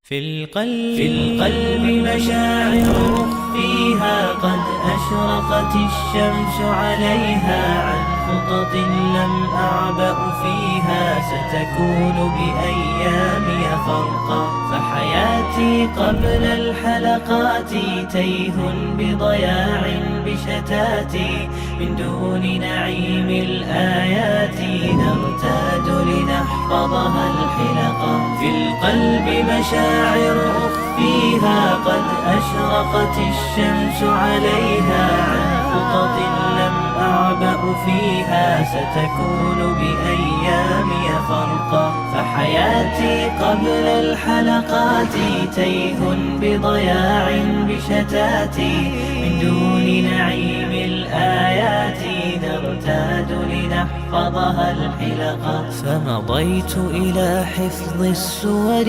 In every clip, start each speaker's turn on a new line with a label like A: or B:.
A: في القلب مشاعر أخفيها قد أشرقت الشمس عليها عن خطط لم أعبأ فيها ستكون بأيامي فرقا فحياتي قبل الحلقات تيه بضياع بشتاتي من دون نعيم الآيات نرتاد لنحفظها الحلقا في القلب مشاعر أخفيها قد أشرقت الشمس عليها عن خطط لم أعبأ فيها ستكون بأيامي فرقا فحياتي قبل الحلقات تيه بضياع بشتاتي من دون نعيم الآيات نرتاد لنحفظها الحلقا فمضيت إلى حفظ السور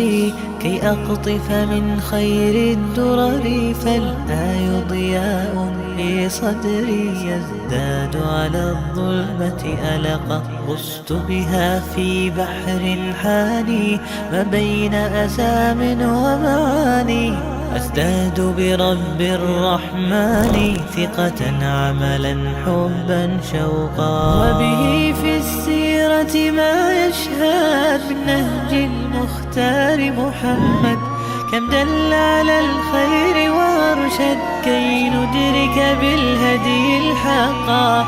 A: كي أقطف من خير الدرر فالآي ضياء في صدري يزداد على الظلمة ألقا غصت بها في بحر حاني ما بين أسام ومعاني أزداد برب الرحمن ثقة عملا حبا شوقا وبه في السيرة ما يشهد من نهج المختار محمد كم دل على الخير وارشد كي ندرك بالهدي الحقا